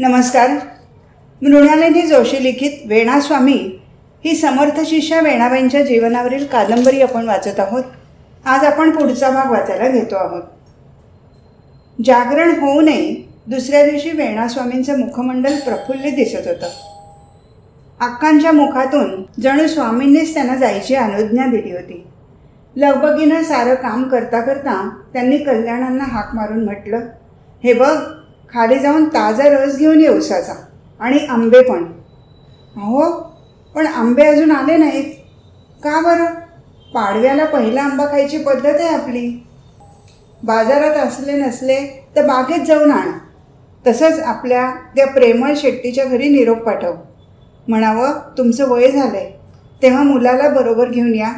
नमस्कार. मृणालिनी जोशी लिखित वेणास्वामी ही समर्थ शिष्या वेणाबाईंच्या जीवनावरील कादंबरी आपण वाचत आहोत. आज आपण पुढचा भाग वाचायला घेतो आहोत. जागरण होऊ नये दुसऱ्या दिवशी वेणास्वामींचं मुखमंडल प्रफुल्लित दिसत होतं. अक्कांच्या मुखातून जणू स्वामींनीच त्यांना जायची अनुज्ञा दिली होती. लगबगीनं सारं काम करता करता त्यांनी कल्याणांना हाक मारून म्हटलं, हे बघ, खाली जाऊन ताजा रस घेऊन ये उसाचा, आणि आंबे पण. अहो, पण आंबे अजून आले नाहीत. का बरं? पाडव्याला पहिला आंबा खायची पद्धत आहे आपली. बाजारात असले नसले तर बागेत जाऊन आण. तसंच आपल्या त्या प्रेमळ शेट्टीच्या घरी निरोप पाठव. म्हणावं, तुमचं वय झालंय, तेव्हा मुलाला बरोबर घेऊन या.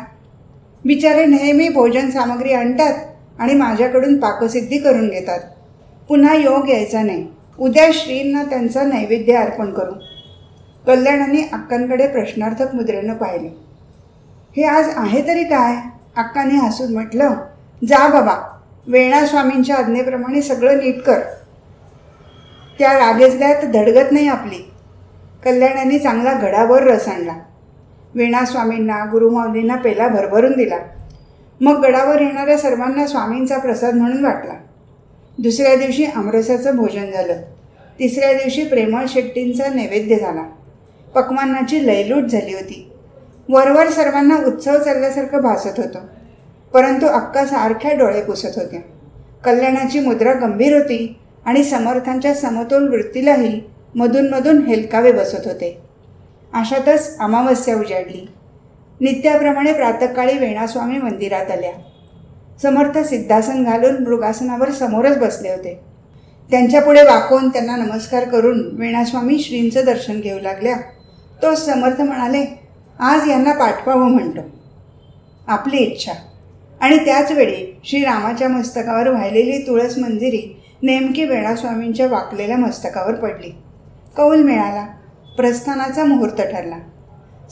बिचारे नेहमी भोजन सामग्री आणतात आणि माझ्याकडून पाकसिद्धी करून घेतात. पुन्हा योग यायचा नाही. उद्या श्रींना त्यांचा नैवेद्य अर्पण करू. कल्याणाने अक्कांकडे प्रश्नार्थक मुद्रेनं पाहिले. हे आज आहे तरी काय? अक्काने हसून म्हटलं, जा बाबा, वेणास्वामींच्या आज्ञेप्रमाणे सगळं नीट कर. त्या रागेजल्यात धडगत नाही आपली. कल्याणाने चांगला गडावर रस आणला. वेणास्वामींना गुरुमाऊलींना पेला भरभरून दिला. मग गडावर येणाऱ्या सर्वांना स्वामींचा प्रसाद म्हणून वाटला. दुसऱ्या दिवशी आमरसाचं भोजन झालं. तिसऱ्या दिवशी प्रेमळ शेट्टींचा नैवेद्य झाला. पक्वान्नाची लयलूट झाली होती. वरवर सर्वांना उत्सव चालल्यासारखं भासत होतं. परंतु अक्का सारख्या डोळे पुसत होत्या. कल्याणाची मुद्रा गंभीर होती आणि समर्थांच्या समतोल वृत्तीलाही मधून हेलकावे बसत होते. अशातच अमावस्या उजाडली. नित्याप्रमाणे प्रातःकाळी वेणास्वामी मंदिरात आल्या. समर्थ सिद्धासन घालून मृगासनावर समोरच बसले होते. त्यांच्यापुढे वाकून त्यांना नमस्कार करून वेणास्वामी श्रींचं दर्शन घेऊ लागल्या. तो समर्थ म्हणाले, आज यांना पाठवावं म्हणतो. आपली इच्छा. आणि त्याचवेळी श्रीरामाच्या मस्तकावर वाहिलेली तुळस मंजिरी नेमकी वेणास्वामींच्या वाकलेल्या मस्तकावर पडली. कौल मिळाला. प्रस्थानाचा मुहूर्त ठरला.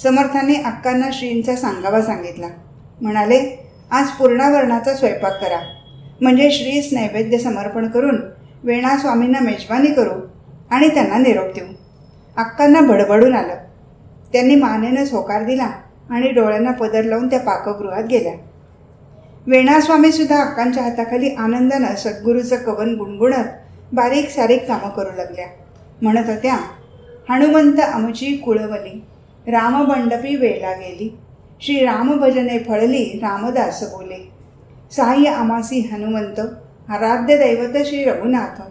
समर्थांनी अक्कांना श्रींचा सांगावा सांगितला. म्हणाले, आज पूर्णावरणाचा स्वयंपाक करा, म्हणजे श्रीस नैवेद्य समर्पण करून वेणास्वामींना मेजवानी करू आणि त्यांना निरोप देऊ. अक्कांना भडभडून आलं. त्यांनी मानेनंच होकार दिला आणि डोळ्यांना पदर लावून त्या पाकगृहात गेल्या. वेणास्वामीसुद्धा अक्कांच्या हाताखाली आनंदानं सद्गुरूचं कवन गुणगुणत बारीक सारीक कामं करू लागल्या. म्हणत होत्या, हनुमंत आमची कुळवली, रामबंडपी वेला गेली, श्री राम भजने फळली, रामदास बोले, सहाय्य आमासी हनुमंत, आराध्य दैवत श्री रघुनाथ,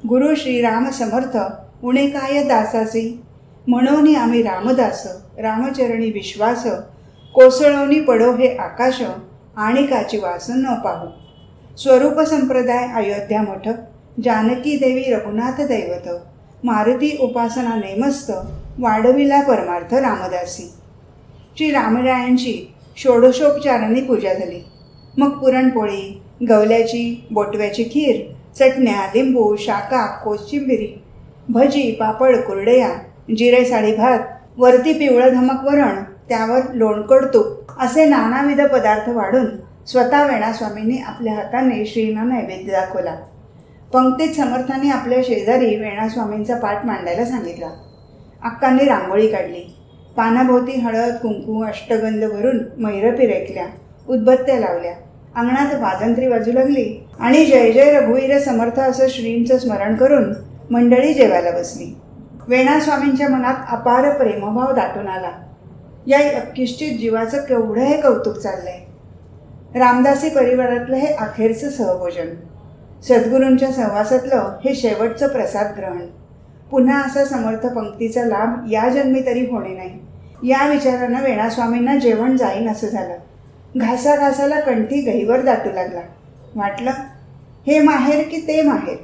गुरु श्रीराम समर्थ, उणे काय दासासी, म्हणोनी आम्ही रामदास, रामचरणी विश्वास, कोसळवणी पडो हे आकाश, आणि काची वास न पाहू, स्वरूप संप्रदाय अयोध्या मठ, जानकी देवी रघुनाथ दैवत, मारुती उपासना नेमस्त, वाढविला परमार्थ रामदासी. श्री रामरायांची षोडशोपचारांनी पूजा झाली. मग पुरणपोळी, गवल्याची, बोटव्याची खीर, चटण्या, लिंबू, शाका, कोशिंबिरी, भजी, पापड, कुरडया, जिरे साडी भात, वरती पिवळं धमक वरण, त्यावर लोणकड तूप असे नानाविध पदार्थ वाढून स्वतः वेणास्वामींनी आपल्या हाताने श्रींना नैवेद्य दाखवला. पंक्तीत समर्थांनी आपल्या शेजारी वेणास्वामींचा पाठ मांडायला सांगितला. अक्कांनी रांगोळी काढली. पानाभोवती हळद, कुंकू, अष्टगंध भरून मैरं पिरेकल्या, उदबत्त्या लावल्या. अंगणात वाजंत्री वाजू लागली आणि जय जय रघुवीर समर्थ असं श्रींचं स्मरण करून मंडळी जेवायला बसली. वेणास्वामींच्या मनात अपार प्रेमभाव दाटून आला. या अक्किष्टित जीवाचं केवढं हे कौतुक चाललंय. रामदासी परिवारातलं हे अखेरचं सहभोजन, सद्गुरूंच्या सहवासातलं हे शेवटचं प्रसाद ग्रहण. पुन्हा असा समर्थ पंक्तीचा लाभ या जन्मी तरी होणे नाही, या विचारानं वेणास्वामींना जेवण जाईन असं झालं. घासाघासाला कंठी गहीवर दाटू लागला. वाटलं, हे माहेर की ते माहेर,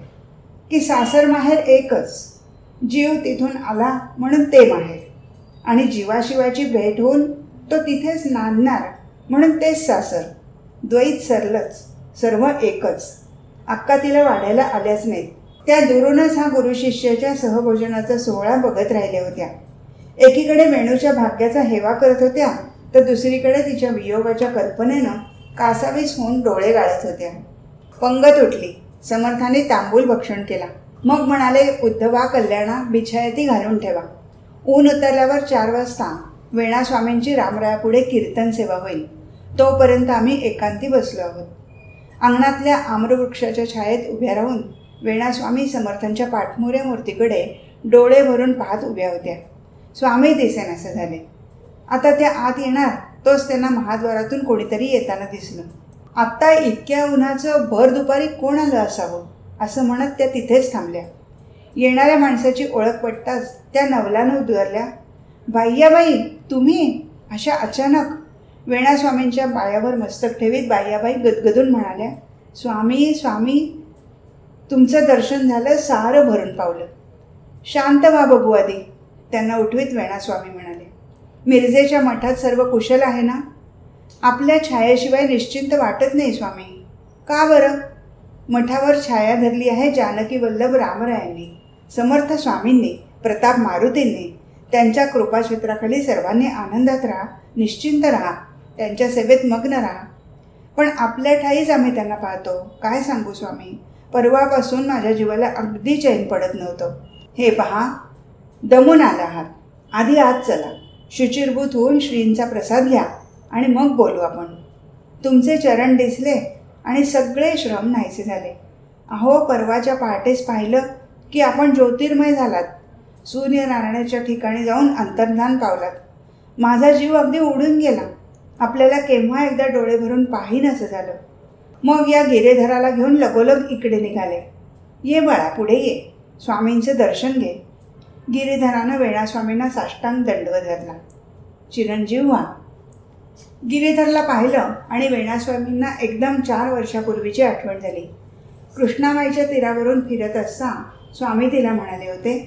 की सासर माहेर एकच. जीव तिथून आला म्हणून ते माहेर, आणि जीवाशिवाची भेट होऊन तो तिथेच नांदणार म्हणून तेच सासर. द्वैत सरलंच, सर्व एकच. अक्का तिला वाढायला आल्याच नाहीत. त्या दुरूनच हा गुरुशिष्याच्या सहभोजनाचा सोहळा बघत राहिल्या होत्या. एकीकडे वेणूच्या भाग्याचा हेवा करत होत्या, तर दुसरीकडे तिच्या वियोगाच्या कल्पनेनं कासावीस होऊन डोळे गाळत होत्या. पंगत उठली. समर्थाने तांबूल भक्षण केला. मग म्हणाले, उद्धवा कल्याणा, बिछायती घालून ठेवा. ऊन उतरल्यावर 4 वाजता वेणा स्वामींची रामरायापुढे कीर्तन सेवा होईल. तोपर्यंत आम्ही एकांती बसलो आहोत. अंगणातल्या आम्रवृक्षाच्या छायेत उभ्या राहून वेणास्वामी समर्थांच्या पाठमोऱ्या मूर्तीकडे डोळे भरून पाहत उभ्या होत्या. स्वामी दिसेनासे झाले. आता त्या आत येणार तोच त्यांना महाद्वारातून कोणीतरी येताना दिसलं. आत्ता इतक्या उन्हाचं भर दुपारी कोण आलं असावं असं म्हणत त्या तिथेच थांबल्या. येणाऱ्या माणसाची ओळख पटताच त्या नवलानं उद्गारल्या, बाह्याबाई तुम्ही? अशा अचानक वेणास्वामींच्या पायावर मस्तक ठेवीत बाह्याबाई गदगदून म्हणाल्या, स्वामी स्वामी, तुमचं दर्शन झालं, सारं भरून पावलं. शांत व्हा बघू आधी, त्यांना उठवीत वेणास्वामी म्हणाले. मिरजेच्या मठात सर्व कुशल आहे ना? आपल्या छायेशिवाय निश्चिंत वाटत नाही स्वामी. का बरं? मठावर छाया धरली आहे जानकी वल्लभ रामरायांनी, समर्थ स्वामींनी, प्रताप मारुतींनी. त्यांच्या कृपाक्षेत्राखाली सर्वांनी आनंदात राहा, निश्चिंत राहा, त्यांच्या सेवेत मग्न राहा. पण आपल्या ठाईच आम्ही त्यांना पाहतो. काय सांगू स्वामी, परवापासून माझ्या जीवाला अगदी चैन पडत नव्हतं. हे पहा, दमून आला आहात. आधी आत चला, शुचिरभूत होऊन श्रींचा प्रसाद घ्या आणि मग बोलू आपण. तुमचे चरण दिसले आणि सगळे श्रम नाहीसे झाले. अहो, परवाच्या पहाटेस पाहिलं की आपण ज्योतिर्मय झालात. सूर्यनारायणाच्या ठिकाणी जाऊन अंतर्धान पावलात. माझा जीव अगदी उडून गेला. आपल्याला केव्हा एकदा डोळे भरून पाहीन असं झालं. मग या गिरेधराला घेऊन लगोलग इकडे निघाले. ये बाळा, पुढे ये, स्वामींचं दर्शन घे. गिरीधरानं वेणास्वामींना साष्टांग दंडवत घातला. चिरंजीव व्हा. गिरीधरला पाहिलं आणि वेणास्वामींना एकदम 4 वर्षापूर्वीची आठवण झाली. कृष्णामाईच्या तीरावरून फिरत असता स्वामी तिला म्हणाले होते,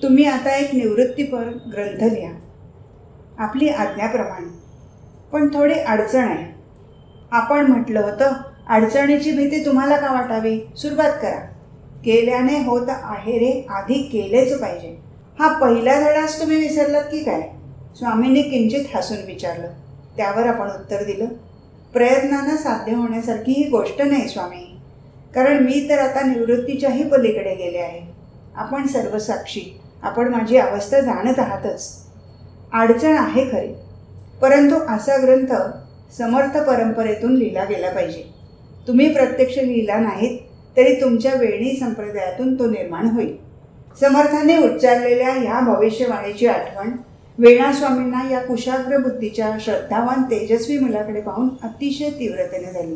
तुम्ही आता एक निवृत्तीपर ग्रंथ लिहा, आपली आज्ञाप्रमाणे. पण थोडी अडचण आहे. आपण म्हटलं होतं, अडचणीची भीती तुम्हाला का वाटावी, सुरुवात करा. केल्याने होत आहे रे, आधी केलेच पाहिजे. हा पहिला धडाच तुम्ही विसरलात की काय? स्वामींनी किंचित हसून विचारलं. त्यावर आपण उत्तर दिलं, प्रयत्नानं साध्य होण्यासारखी ही गोष्ट नाही स्वामी, कारण मी तर आता निवृत्तीच्याही पलीकडे गेले आहे. आपण सर्व साक्षी, आपण माझी अवस्था जाणत आहातच. अडचण आहे खरी, परंतु असा ग्रंथ समर्थ परंपरेतून लिहिला गेला पाहिजे. तुम्ही प्रत्यक्ष लिहिला नाहीत तरी तुमच्या वेणी संप्रदायातून तो निर्माण होईल. समर्थांनी उच्चारलेल्या ह्या भविष्यवाणीची आठवण वेणास्वामींना या कुशाग्र बुद्धीच्या श्रद्धावान तेजस्वी मुलाकडे पाहून अतिशय तीव्रतेने झाली.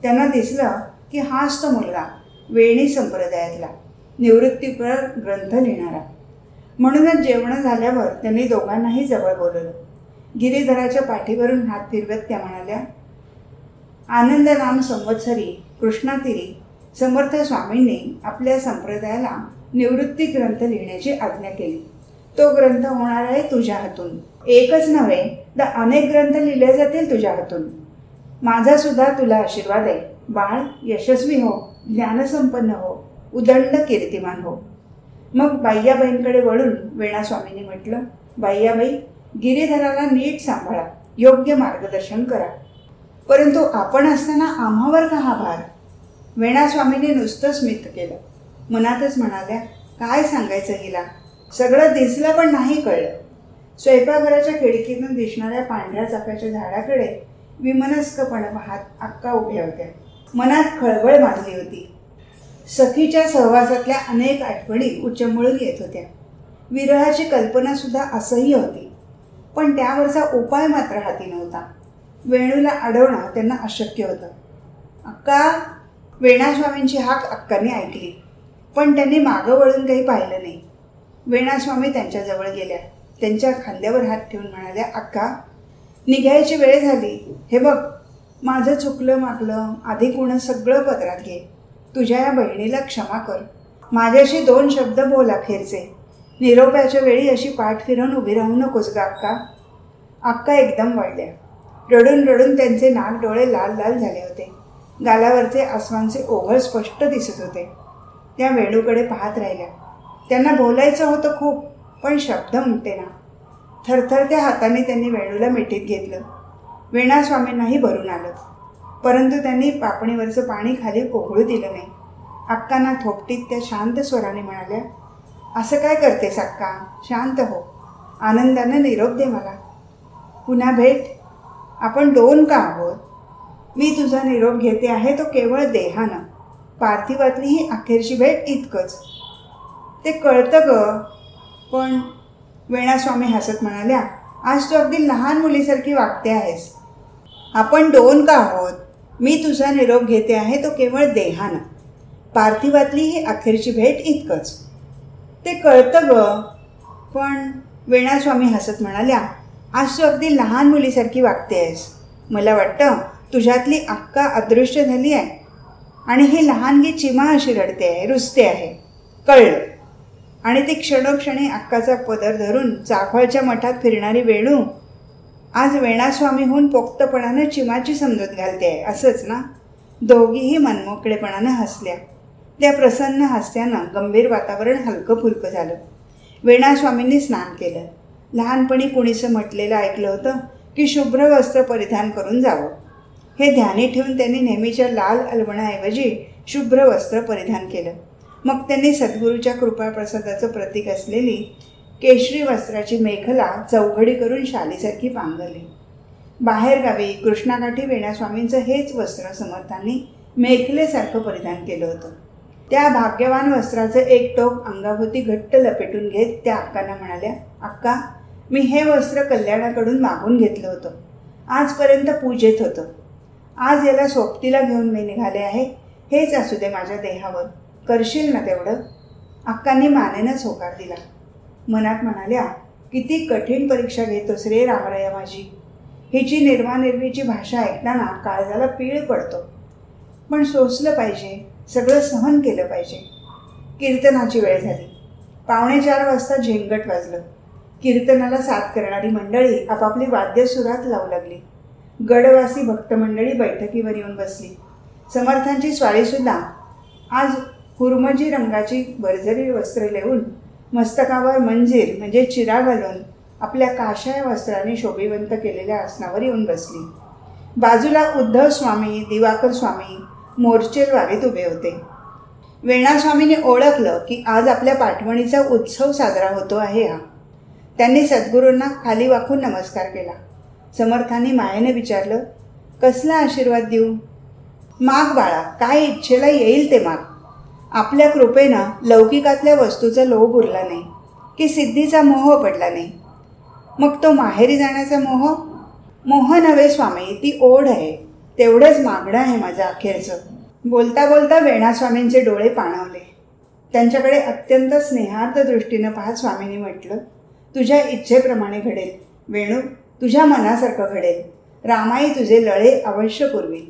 त्यांना दिसलं की हाच तो मुलगा, वेणी संप्रदायातला, निवृत्तीपर ग्रंथ लिहिणारा. म्हणूनच जेवण झाल्यावर त्यांनी दोघांनाही जवळ बोलवलं. गिरीधराच्या पाठीवरून हात फिरवत त्या म्हणाल्या, आनंद नाम संवत्सरी कृष्णातीरी समर्थ स्वामींनी आपल्या संप्रदायाला निवृत्ती ग्रंथ लिहिण्याची आज्ञा केली. तो ग्रंथ होणार आहे तुझ्या हातून. एकच नव्हे तर अनेक ग्रंथ लिहिले जातील तुझ्या हातून. माझा सुद्धा तुला आशीर्वाद आहे. बाळ, यशस्वी हो, ज्ञानसंपन्न हो, उदंड कीर्तिमान हो. मग बाह्याबाईंकडे वळून वेणास्वामींनी म्हटलं, बाह्याबाई, गिरीधराला नीट सांभाळा, योग्य मार्गदर्शन करा. परंतु आपण असताना आम्हावर का हा भार? वेणास्वामींनी नुसतं स्मित केलं. मनातच म्हणाल्या, काय सांगायचं हिला, सगळं दिसलं पण नाही कळलं. स्वयंपाकघराच्या खिडकीतून दिसणाऱ्या पांढऱ्या चाफ्याच्या झाडाकडे विमनस्कपणे पाहत अक्का उभ्या होत्या. मनात खळबळ माजली होती. सखीच्या सहवासातल्या अनेक आठवणी उचंबळून येत होत्या. विरहाची कल्पनासुद्धा असह्य होती, पण त्यावरचा उपाय मात्र हाती नव्हता. वेणूला अडवणं त्यांना अशक्य होतं. अक्का, वेणास्वामींची हाक अक्कांनी ऐकली, पण त्यांनी मागं वळून काही पाहिलं नाही. वेणास्वामी त्यांच्याजवळ गेल्या. त्यांच्या खांद्यावर हात ठेवून म्हणाल्या, अक्का, निघायची वेळ झाली. हे बघ, माझं चुकलं मागलं आधी कोण सगळं पदरात घे. तुझ्या या बहिणीला क्षमा कर. माझ्याशी 2 शब्द बोल अखेरचे. निरोपाच्या वेळी अशी पाठ फिरवून उभी राहू नकोस गा अक्का. अक्का एकदम वळल्या. रडून रडून त्यांचे नाक डोळे लाल लाल झाले होते. गालावरचे आसमानचे ओघळ स्पष्ट दिसत होते. त्या वेणूकडे पाहत राहिल्या. त्यांना बोलायचं होतं खूप, पण शब्द उमटेना. थरथरत्या हाताने त्यांनी वेणूला मिठीत घेतलं. वेणास्वामींनाही भरून आलं, परंतु त्यांनी पापणीवरचं पाणी खाली कोहळू दिलं नाही. अक्कांना थोपटीत त्या शांत स्वराने म्हणाल्या, असं काय करतेस अक्का, शांत हो, आनंदानं निरोप दे मला. पुन्हा भेट, आपण दोन का आहोत? मी तुझा निरोप घेते आहे तो केवळ देहानं, पार्थिवातली ही अखेरची भेट इतकंच. ते कळतं ग, पण वेणास्वामी हसत म्हणाल्या, आज तू अगदी लहान मुलीसारखी वागते आहेस. आपण दोन का आहोत? मी तुझा निरोप घेते आहे तो केवळ देहानं, पार्थिवातली ही अखेरची भेट इतकंच. ते कळतं ग, पण वेणास्वामी हसत म्हणाल्या, आज तू अगदी लहान मुलीसारखी वागते आहेस. मला वाटतं तुझ्यातली अक्का अदृश्य झाली आहे आणि ही लहानगी चिमा अशी रडते आहे, रुसते आहे. कळलं. आणि ती क्षणोक्षणी अक्काचा पदर धरून चाफळच्या मठात फिरणारी वेणू आज वेणास्वामीहून पोक्तपणानं चिमाची समजूत घालते आहे, असंच ना? दोघीही मनमोकळेपणानं हसल्या. त्या प्रसन्न हास्यानं गंभीर वातावरण हलकं फुलकं झालं. वेणास्वामींनी स्नान केलं. लहानपणी कुणीसं म्हटलेलं ऐकलं होतं की शुभ्र वस्त्र परिधान करून जावं. हे ध्यानी ठेवून त्यांनी नेहमीच्या लाल अलवणाऐवजी शुभ्र वस्त्र परिधान केलं. मग त्यांनी सद्गुरूच्या कृपाप्रसादाचं प्रतीक असलेली केशरी वस्त्राची मेखला चौघडी करून शालीसारखी पांघरली. बाहेरगावी कृष्णाकाठी वेणास्वामींचं हेच वस्त्र समर्थांनी मेखलेसारखं परिधान केलं होतं. त्या भाग्यवान वस्त्राचं एक टोक अंगाभोवती घट्ट लपेटून घेत त्या अक्कांना म्हणाल्या, अक्का, मी हे वस्त्र कल्याणाकडून मागून घेतलं होतं. आजपर्यंत पूजेत होतं. आज याला सोबतीला घेऊन मी निघाले आहे. हेच असू दे माझ्या देहावर. करशील ना तेवढं? अक्कांनी मानेनंच होकार दिला. मनात म्हणाल्या, किती कठीण परीक्षा घेतोस रे रामराया माझी. हिची निर्वानिर्वीची भाषा ऐकताना काळजाला पीळ पडतो. पण सोसलं पाहिजे, सगळं सहन केलं पाहिजे. कीर्तनाची वेळ झाली. 3:45 वाजता झेंगट वाजलं. कीर्तनाला साथ करणारी मंडळी आपापली वाद्य सुरात लावू लागली. गडवासी भक्तमंडळी बैठकीवर येऊन बसली. समर्थांची स्वारीसुद्धा आज हुरमजी रंगाची बरजरी वस्त्र लेवून मस्तकावर मंजीर म्हणजे चिरा घालून आपल्या काशाय वस्त्राने शोभिवंत केलेल्या आसनावर येऊन बसली. बाजूला उद्धव स्वामी, दिवाकर स्वामी मोर्चेलवारीत उभे होते. वेणास्वामीने ओळखलं की आज आपल्या पाठवणीचा उत्सव साजरा होतो आहे हा. त्यांनी सद्गुरूंना खाली वाकून नमस्कार केला. समर्थांनी मायेने विचारलं, कसला आशीर्वाद देऊ? माग बाळा, काय इच्छेला येईल ते माग. आपल्या कृपेनं लौकिकातल्या वस्तूचा लोभ उरला नाही की सिद्धीचा मोह पडला नाही. मग तो माहेरी जाण्याचा मोह? मोह नव्हे स्वामी, ती ओढ आहे. तेवढंच मागणं आहे माझं अखेरचं. बोलता बोलता वेणास्वामींचे डोळे पाणावले. त्यांच्याकडे अत्यंत स्नेहार्थ दृष्टीनं पाहत स्वामींनी म्हटलं, तुझ्या इच्छेप्रमाणे घडेल वेणू, तुझ्या मनासारखं घडेल. रामाई तुझे लळे अवश्य पुरवी.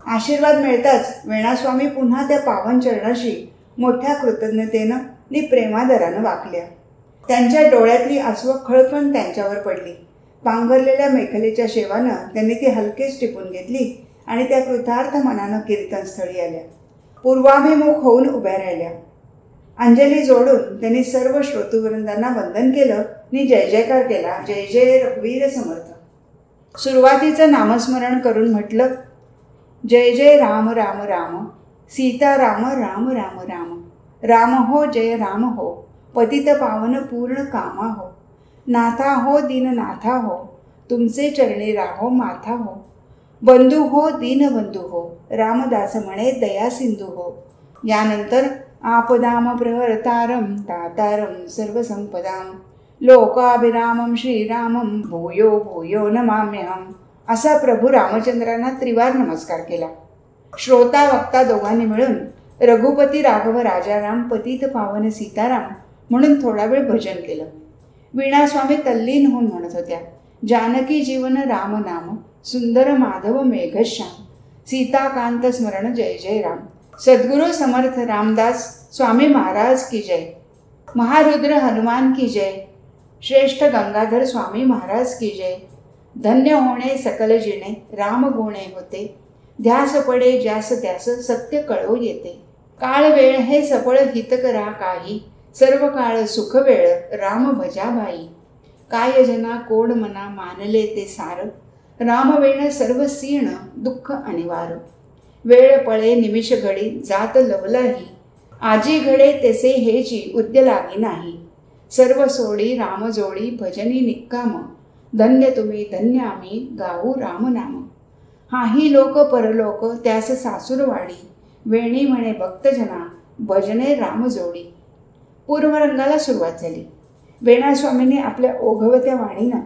आशीर्वाद मिळताच वेणास्वामी पुन्हा त्या पावन चरणाशी मोठ्या कृतज्ञतेनं नि प्रेमादरानं वाकल्या. त्यांच्या डोळ्यातली आसवं खळकण त्यांच्यावर पडली. पांघरलेल्या मेखलेच्या शेवानं त्यांनी ती हलकेच टिपून घेतली आणि त्या कृतार्थ मनानं कीर्तनस्थळी आल्या. पूर्वाभिमुख होऊन उभ्या राहिल्या. अंजली जोडून त्यांनी सर्व श्रोतृवृंदांना वंदन केलं आणि जय जयकार केला. जय जय रघुवीर समर्थ. सुरुवातीचं नामस्मरण करून म्हटलं, जय जय राम राम राम, सीता राम राम राम राम, राम हो जय राम हो, पतित पावन पूर्ण कामा हो, नाथा हो दीननाथा हो, तुमचे चरणी राहो माथा हो, बंधू हो दीनबंधू हो, रामदास म्हणे दया सिंधू हो. यानंतर आपदाम प्रहर्तारम तातारम सर्वसंपदाम लोकाभिरामम श्रीरामम भूयो भूयो नमाम्यहम असा प्रभू रामचंद्रांना त्रिवार नमस्कार केला. श्रोता वक्ता दोघांनी मिळून रघुपती राघव राजाराम पतित पावन सीताराम म्हणून थोडा वेळ भजन केलं. वीणास्वामी तल्लीन होऊन म्हणत होत्या, जानकी जीवन राम नाम, सुंदर माधव मेघश्याम, सीताकांत स्मरण जय जय राम. सद्गुरु समर्थ रामदास स्वामी महाराज की जय. महारुद्र हनुमान की जय. श्रेष्ठ गंगाधर स्वामी महाराज की जय. धन्य होणे सकल जिणे, राम गुणे होते, ध्यास पडे ज्यास त्यास सत्य कळो येते. काळ वेळ हे सफळ हित करा काही, सर्व काळ सुख वेळ राम भजा बाई. काय जना कोण मना मानले ते सार, राम वेण सर्व सीण दुःख अनिवार. वेळ पळे निमिष घडी जात लवलाही, आजी घडे तेसे हेची उद्य लागी नाही. सर्व सोडी राम जोडी भजनी निक्काम. धन्य तुम्ही धन्य आम्ही गाऊ राम नाम. हाही लोक परलोक त्यास सासूरवाडी. वेणी म्हणे भक्तजना भजने राम जोडी. पूर्वरंगाला सुरुवात झाली. वेणास्वामींनी आपल्या ओघवत्या वाणीनं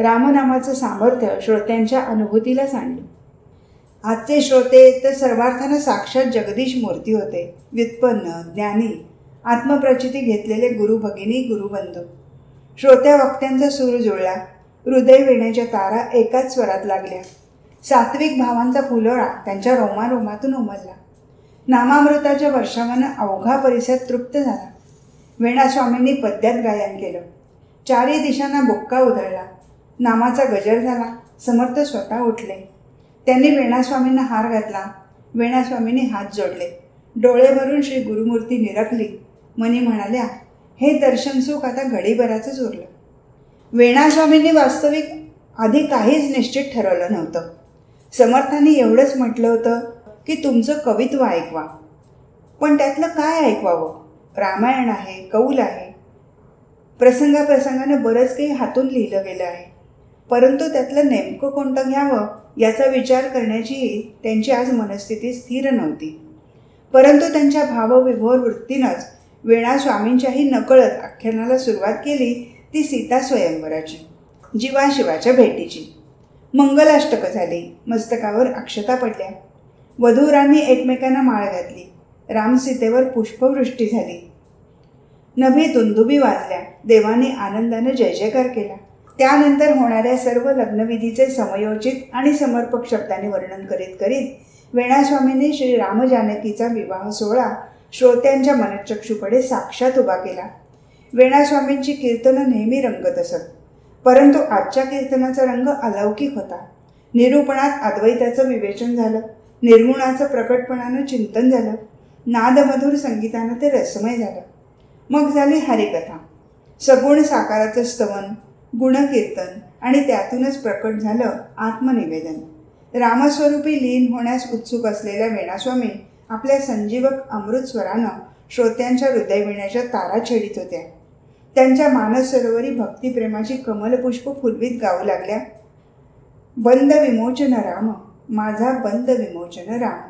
रामनामाचं सामर्थ्य श्रोत्यांच्या अनुभूतीला सांडलं. आजचे श्रोते तर सर्वार्थानं साक्षात जगदीश मूर्ती होते. व्युत्पन्न ज्ञानी आत्मप्रचिती घेतलेले गुरु भगिनी गुरुबंधू. श्रोत्या वक्त्यांचा सूर जुळला. हृदय वेण्याच्या तारा एकाच स्वरात लागल्या. सात्विक भावांचा फुलोळा त्यांच्या रोमारोमातून उमलला. नामामृताच्या वर्षावानं अवघा परिसर तृप्त झाला. वेणास्वामींनी पद्यात गायन केलं. चारी दिशांना बुक्का उधळला. नामाचा गजर झाला. समर्थ स्वतः उठले. त्यांनी वेणास्वामींना हार घातला. वेणास्वामींनी हात जोडले. डोळे भरून श्री गुरुमूर्ती निरखली. मनी म्हणाल्या, हे दर्शन सुख आता घडीभराचंच उरलं. वेणास्वामींनी वास्तविक आधी काहीच निश्चित ठरवलं नव्हतं. समर्थांनी एवढंच म्हटलं होतं की तुमचं कवित्व ऐकवा. पण त्यातलं काय ऐकवावं? रामायण आहे, कौल आहे, प्रसंगाप्रसंगानं बरंच काही हातून लिहिलं गेलं आहे. परंतु त्यातलं नेमकं कोणतं घ्यावं याचा विचार करण्याची त्यांची आज मनस्थिती स्थिर नव्हती. परंतु त्यांच्या भावविभोर वृत्तीनंच वेणास्वामींच्याही नकळत आख्यानाला सुरुवात केली ती सीता स्वयंवराची, जीवाशिवाच्या भेटीची. मंगलाष्टकं झाली. मस्तकावर अक्षता पडल्या. वधूरांनी एकमेकांना माळ घातली. रामसीतेवर पुष्पवृष्टी झाली. नभी दुंदुबी वाजल्या. देवाने आनंदानं जय जयकार केला. त्यानंतर होणाऱ्या सर्व लग्नविधीचे समयोचित आणि समर्पक शब्दांनी वर्णन करीत करीत वेणास्वामींनी श्री रामजानकीचा विवाह सोहळा श्रोत्यांच्या मनचक्षुकडे साक्षात उभा केला. वेणास्वामींची कीर्तनं नेहमी रंगत असत. परंतु आजच्या कीर्तनाचा रंग अलौकिक होता. निरूपणात अद्वैताचं विवेचन झालं. निर्गुणाचं प्रकटपणानं चिंतन झालं. नादमधुर संगीतानं ते रसमय झालं. मग झाली हरिकथा. सगुण साकाराचं स्तवन, गुणकीर्तन आणि त्यातूनच प्रकट झालं आत्मनिवेदन. रामस्वरूपी लीन होण्यास उत्सुक असलेल्या वेणास्वामी आपल्या संजीवक अमृत स्वरानं श्रोत्यांच्या हृदयविण्याच्या तारा छेडित होत्या. त्यांच्या मानस सरोवरी भक्तिप्रेमाची कमलपुष्प फुलवीत गाऊ लागल्या. बंद विमोचन राम, माझा बंद विमोचन राम.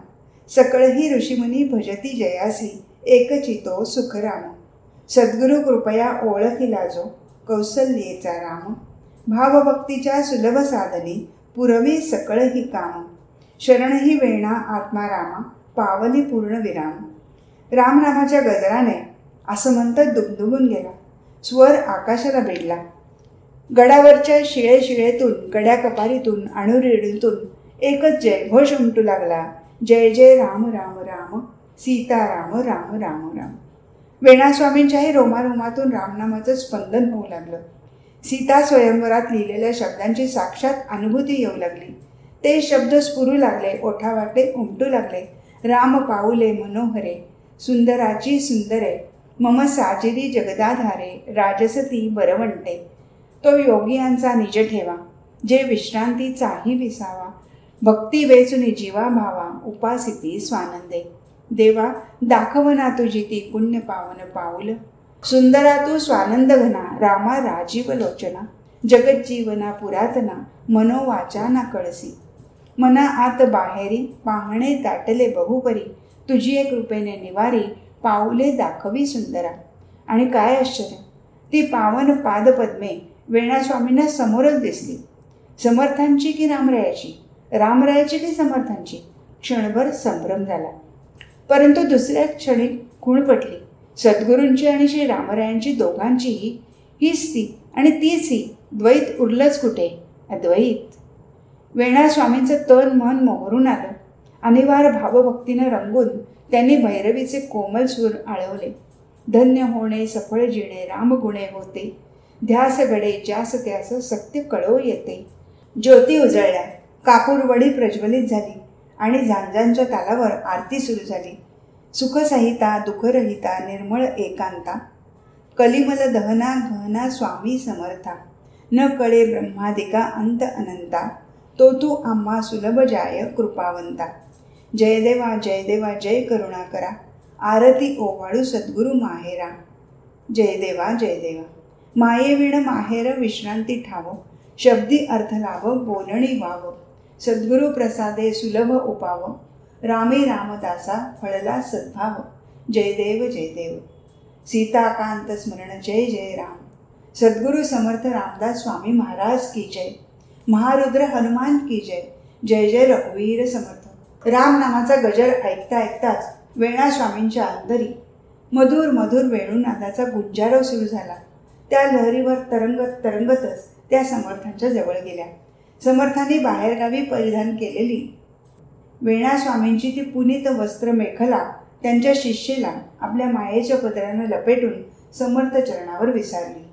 सकळही ऋषीमुनी भजती जयासी, एकचितो सुख राम. सद्गुरु कृपया ओळखिला जो, कौसल्येचा राम. भावभक्तीच्या सुलभ साधनी, पुरवी सकळही काम. शरणही वेणा आत्मा रामा, पावली पूर्ण विराम. रामनामाच्या गजराने असं म्हणत दुमदुमून गेला. स्वर आकाशाला भिडला. गडावरच्या शिळेशिळेतून, गड्या कपारीतून, अणुरेडीतून एकच जयघोष उमटू लागला. जय जय राम राम राम, सीताराम राम राम राम. वेणास्वामींच्याही रोमारोमातून रामनामाचं स्पंदन होऊ लागलं. सीता स्वयंवरात लिहिलेल्या शब्दांची साक्षात अनुभूती येऊ लागली. ते शब्द स्फुरू लागले, ओठावाटे उमटू लागले. राम पाऊले मनोहरे, सुंदराची सुंदरे, मम साजिरी जगदाधारे, राजसती बरवंटे. तो योगियांचा निज ठेवा, जे विश्रांतीचाही विसावा. भक्ती वेचुनी जीवा भावा, उपासिती स्वानंदे. देवा दाखवना तुझी ती पुण्य पावन पाऊल. सुंदरा तू स्वानंद घना, रामा राजीव लोचना. जगज्जीवना पुरातना, मनोवाचा ना कळसी. मना आत बाहेरी, पाहणे दाटले बहुपरी. तुझी एक कृपेने निवारी, पाऊले दाखवी सुंदरा. आणि काय आश्चर्य, ती पावन पादपद्मे वेणास्वामींना समोरच दिसली. समर्थांची की रामरायाची, रामरायाची की समर्थांची. क्षणभर संभ्रम झाला. परंतु दुसऱ्या क्षणी खूण पटली. सद्गुरूंची आणि श्री रामरायांची दोघांचीही हीच ती आणि तीच ही. द्वैत उरलंच कुठे? अद्वैत. वेणास्वामींचं तन मन मोहरून आलं. अनिवार्य भावभक्तीनं रंगून त्यांनी भैरवीचे कोमल सूर आळवले. धन्य होणे सफळ जिणे, रामगुणे होते. ध्यास घडे ज्यास त्यास, सत्य कळो येते. ज्योती उजळल्या. कापूरवडी प्रज्वलित झाली आणि झांजांच्या तालावर आरती सुरू झाली. सुखसहिता दुःखरहिता निर्मळ एकांता. कलिमल दहना गहना स्वामी समर्था. न कळे ब्रह्मादिका अंत अनंता. तो तू आम्हा सुलभ जाय कृपावंता. जय देवा जय देवा जय करुणाकरा. आरती ओवाळू सद्गुरु माहेरा. जय देवा जय देवा. माये विण माहेर विश्रांती ठाव, शब्दी अर्थ लाव बोलणी वाव. सद्गुरु प्रसादे सुलभ उपाव, रामे रामदासा फळला सद्भाव. जय देव जय देव. सीताकांत स्मरण जय जय राम. सद्गुरु समर्थ रामदास स्वामी महाराज की जय. महारुद्र हनुमान की जय. जय जय रघुवीर समर्थ. राम नामाचा गजर ऐकता ऐकताच वेणा स्वामींच्या अंतरी मधुर मधुर वेणुनादाचा गुंजारव सुरू झाला. त्या लहरीवर तरंगत तरंगतच त्या समर्थांच्या जवळ गेल्या. समर्थांनी बाहेरगावी परिधान केलेली वेणा स्वामींची ती पुनीत वस्त्र मेखला त्यांच्या शिष्येला आपल्या मायेच्या पदरानं लपेटून समर्थ चरणावर विसारली.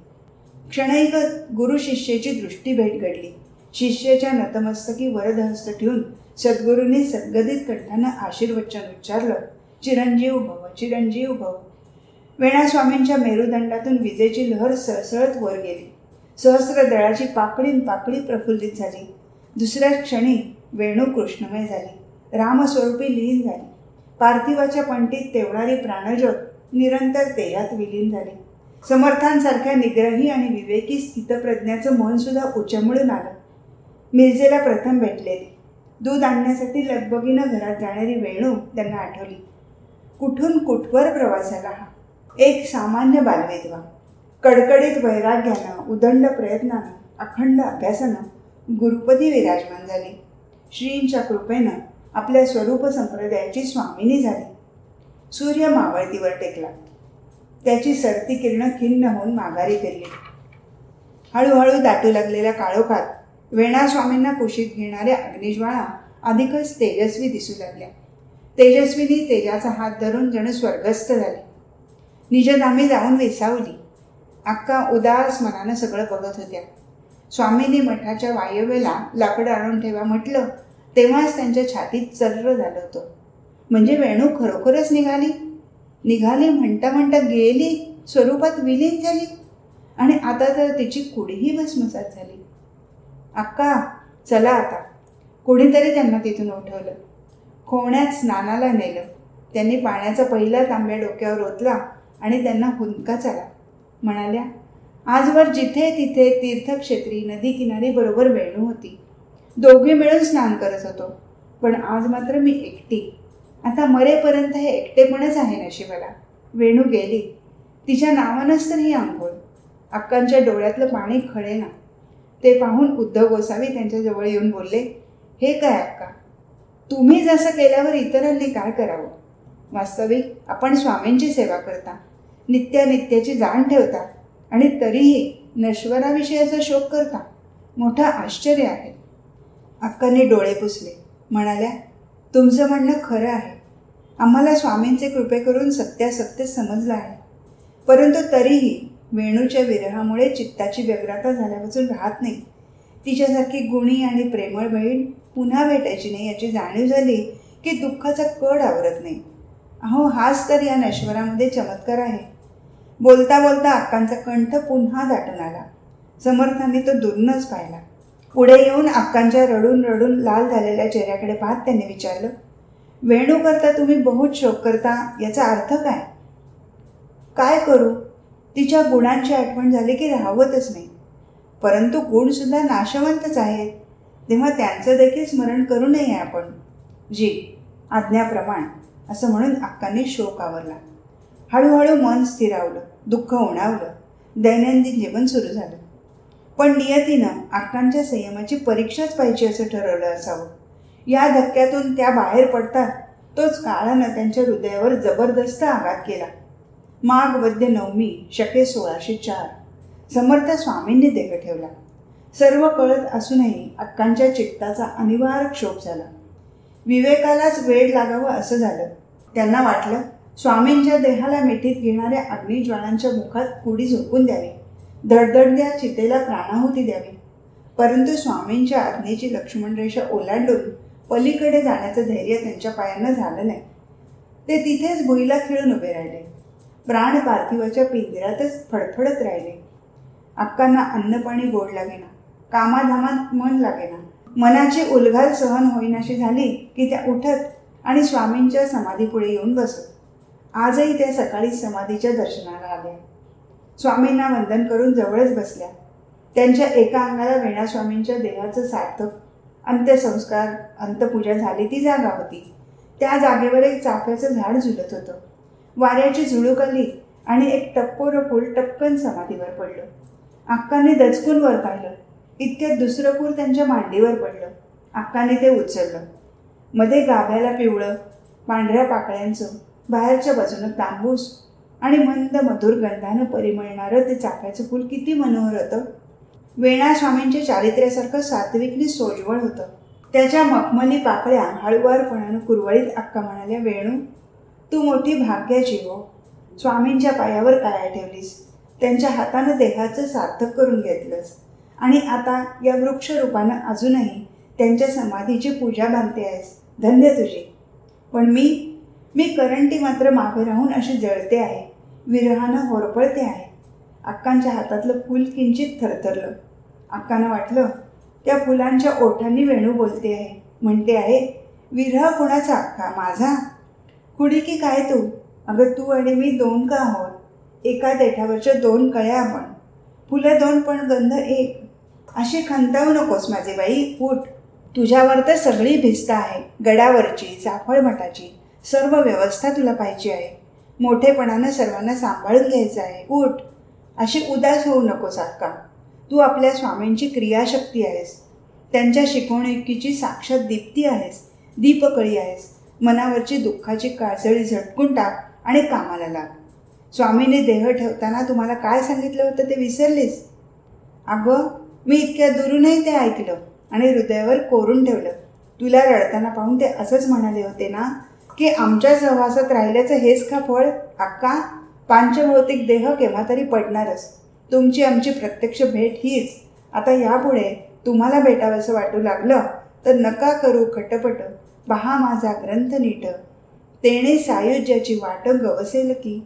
क्षणैक गुरु शिष्येची दृष्टी भेट घडली. शिष्याच्या नतमस्तकी वरदहस्त ठेवून सद्गुरूंनी सद्गदित कंठानं आशीर्वचन उच्चारलं. चिरंजीव भव चिरंजीव भव. वेणा स्वामींच्या मेरुदंडातून विजेची लहर सळसळत वर गेली. सहस्र दळाची पाकळीन पाकळी प्रफुल्लित झाली. दुसऱ्या क्षणी वेणू कृष्णमय झाली, रामस्वरूपी लीन झाली. पार्थिवाच्या पंटीत तेवणारी प्राणज्योत निरंतर तेजात विलीन झाली. समर्थांसारख्या निग्रही आणि विवेकी स्थितप्रज्ञाचं मनसुद्धा उचंबळून आलं. मिरजेला प्रथम भेटलेली दूध आणण्यासाठी लगबगीनं घरात जाणारी वेणू त्यांना आठवली. कुठून कुठवर प्रवास झाला हा. एक सामान्य बालविधवा कडकडीत वैराग्यानं, उदंड प्रयत्नानं, अखंड अभ्यासानं गुरुपदी विराजमान झाली. श्रींच्या कृपेनं आपल्या स्वरूप संप्रदायाची स्वामिनी झाली. सूर्य मावळतीवर टेकला. त्याची सरती किरणं खिन्न होऊन माघारी फिरली. हळूहळू दाटू लागलेल्या काळोखात वेणा स्वामींना कुशीत घेणाऱ्या अग्निज्वाळा अधिकच तेजस्वी दिसू लागल्या. तेजस्विनी तेजाचा हात धरून जणू स्वर्गस्थ झाली. निजधामी जाऊन विसावली. अक्का उदास मनानं सगळं बघत होत्या. स्वामींनी मठाच्या वायव्येला लाकडं आणून ठेवा म्हटलं तेव्हाच त्यांच्या छातीत चर्र झालं होतं. म्हणजे वेणू खरोखरच निघाली म्हणता म्हणता गेली, स्वरूपात विलीन झाली आणि आता तर तिची कुडीही भस्मसात झाली. अक्का चला आता. कोणीतरी त्यांना तिथून उठवलं. खोवण्यात स्नानाला नेलं. त्यांनी पाण्याचा पहिला तांब्या डोक्यावर ओतला आणि त्यांना हुंदका आला. म्हणाल्या, आजवर जिथे तिथे तीर्थक्षेत्री नदी किनारी बरोबर वेणू होती. दोघे मिळून स्नान करत होतो. पण आज मात्र मी एकटी. आता मरेपर्यंत हे एकटेपणच आहे नशिबाला. वेणू गेली. तिच्या नावानंच तर ही आंघोळ. अक्कांच्या डोळ्यातलं पाणी खळेना. ते पाहून उद्धव गोसावी त्यांच्याजवळ येऊन बोलले, हे काय अक्का, तुम्ही जसं केल्यावर इतरांनी काय करावं. वास्तविक आपण स्वामींची सेवा करता, नित्यानित्याची जाण ठेवता आणि तरीही नश्वराविषयीचा शोक करता. मोठं आश्चर्य आहे. अक्कांनी डोळे पुसले. म्हणाल्या, तुमचं म्हणणं खरं आहे. आम्हाला स्वामींचे कृपे करून सत्यासत्य समजलं आहे. परंतु तरीही वेणूच्या विरहामुळे चित्ताची व्यग्रता झाल्यापासून राहत नाही. तिच्यासारखी गुणी आणि प्रेमळ बहीण पुन्हा भेटायची नाही याची जाणीव झाली की दुःखाचा कड आवरत नाही. अहो, हाच तर या नश्वरामध्ये चमत्कार आहे. बोलता बोलता अक्कांचा कंठ पुन्हा दाटून आला. समर्थांनी तो दुरूनच पाहिला. पुढे येऊन अक्कांच्या रडून रडून लाल झालेल्या चेहऱ्याकडे पाहत त्यांनी विचारलं, वेणू करता तुम्ही बहुत शोक करता, याचा अर्थ काय? काय करू, तिच्या गुणांची आठवण झाली की राहवतच नाही. परंतु गुणसुद्धा नाशवंतच आहेत, तेव्हा त्यांचं देखील स्मरण करू नये आपण. जी आज्ञाप्रमाण, असं म्हणून अक्कांनी शोक आवरला. हळूहळू मन स्थिरावलं, दुःख उणावलं. दैनंदिन जीवन सुरू झालं. पण नियतीनं अक्कांच्या संयमाची परीक्षाच पाहिजे असं ठरवलं असावं. या धक्क्यातून त्या बाहेर पडतात तोच काळानं त्यांच्या हृदयावर जबरदस्त आघात केला. माघ वद्य नवमी शके 1604 समर्थ स्वामींनी देह ठेवला. सर्व कळत असूनही अक्कांच्या चित्ताचा अनिवार्य क्षोभ झाला. विवेकालाच वेड लागावं असं झालं. त्यांना वाटलं स्वामींच्या देहाला मिठीत घेणाऱ्या अग्निज्वाळांच्या मुखात कुडी झोपून द्यावी, धडधडत्या चितेला प्राणाहुती द्यावी. परंतु स्वामींच्या आज्ञेची लक्ष्मणरेषा ओलांडून पलीकडे जाण्याचं धैर्य त्यांच्या पायांना झालं नाही. ते तिथेच भुईला खिळून उभे राहिले. प्राण पार्थिवाच्या पिंजऱ्यातच फडफडत राहिले. अक्कांना अन्नपाणी गोड लागेना, कामाधामात मन लागेना. मनाची उलघाल सहन होईनाशी झाली की त्या उठत आणि स्वामींच्या समाधीपुढे येऊन बसत. आजही त्या सकाळी समाधीच्या दर्शनाला आल्या. स्वामींना वंदन करून जवळच बसल्या. त्यांच्या एका अंगाला वेणास्वामींच्या देहाचं सार्थक अंत्यसंस्कार अंतपूजा झाली ती जागा होती. त्या जागेवर एक चाफ्याचं झाड झुलत होतं. वाऱ्याची झुळूक आली आणि एक टप्पोरं फूल टपकन समाधीवर पडलं. अक्काने दचकून वर पाहिलं. इतक्यात दुसरं फूल त्यांच्या मांडीवर पडलं. अक्काने ते उचललं. मध्ये गाभ्याला पिवळं पांढऱ्या पाकळ्यांचं, बाहेरच्या बाजूनं तांबूस आणि मंद मधुर गंधानं परिमळणारं ते चाफ्याचं फूल किती मनोहर होतं. वेणास्वामींच्या चारित्र्यासारखं सात्विकने सोज्वळ होतं. त्याच्या मखमली पाकळ्या हळुवारपणानं कुरवळीत अक्का म्हणाल्या, वेणू, तू मोठी भाग्याची हो. स्वामींच्या पायावर काया ठेवलीस, त्यांच्या हातानं देहाचं सार्थक करून घेतलंस आणि आता या वृक्षरूपानं अजूनही त्यांच्या समाधीची पूजा बांधते आहेस. धन्य तुझी. पण मी करंटी मात्र मागे राहून अशी जळते आहे, विरहानं होरपळते आहे. अक्कांच्या हातातलं फूल किंचित थरथरलं. अक्कांना वाटलं त्या फुलांच्या ओठांनी वेणू बोलते आहे, म्हणते आहे, विरह कोणाचा अक्का, माझा? खुडी की काय तू? अगं तू आणि मी दोन का आहोत? एका देठावरच्या दोन कळ्या आपण, फुलं दोन पण गंध एक. अशी खंतावू नकोस माझे बाई, उठ. तुझ्यावर तर सगळी भिस्त आहे. गडावरची, चाफळ मठाची सर्व व्यवस्था तुला पाहिजे आहे. मोठेपणानं सर्वांना सांभाळून घ्यायचं आहे. उठ. अशी उदास होऊ नकोस अक्का. तू आपल्या स्वामींची क्रियाशक्ती आहेस. त्यांच्या शिकवणुकीची साक्षात दीप्ती आहेस, दीपकळी आहेस. मनावरची दुःखाची काळजळी झटकून टाक आणि कामाला लाग. स्वामीने देह ठेवताना तुम्हाला काय सांगितलं होतं ते विसरलीस? अगं, मी इतक्या दुरूनही ते ऐकलं आणि हृदयावर कोरून ठेवलं. तुला रडताना पाहून ते असंच म्हणाले होते ना की आमच्या सहवासात राहिल्याचं हेच का फळ? अक्का, पांचभौतिक देह केव्हा तरी पडणारच. तुमची आमची प्रत्यक्ष भेट हीच. आता यापुढे तुम्हाला भेटावंसं वाटू लागलं तर नका करू खटपट. पहा माझा ग्रंथ नीट, तेणे सायुज्याची वाट गवसेल की.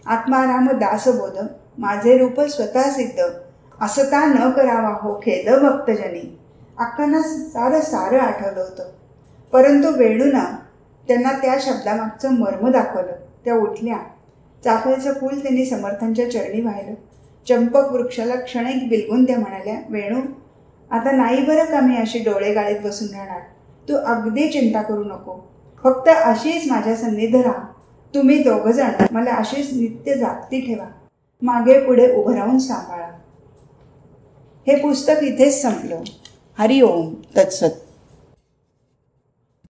आत्माराम दासबोध, माझे रूप स्वतः सिद्ध. असता न करावा हो खेद भक्तजनी. अक्कांना सारं आठवलं होतं, परंतु वेणूना त्यांना त्या शब्दामागचं मर्म दाखवलं. त्या उठल्या. चाफ्याचं फूल त्यांनी समर्थांच्या चरणी वाहिलं. चंपक वृक्षाला क्षणिक बिलगून त्या म्हणाल्या, वेणू, आता नाही बरं का मी अशी डोळे गाळीत बसून राहणार. तू अगदी चिंता करू नको. फक्त अशीच माझ्या सन्निध राहा. तुम्ही दोघंजण मला अशीच नित्य जागती ठेवा. मागे पुढे उभं राहून सांभाळा. हे पुस्तक इथेच संपलं. हरिओम तत्सत.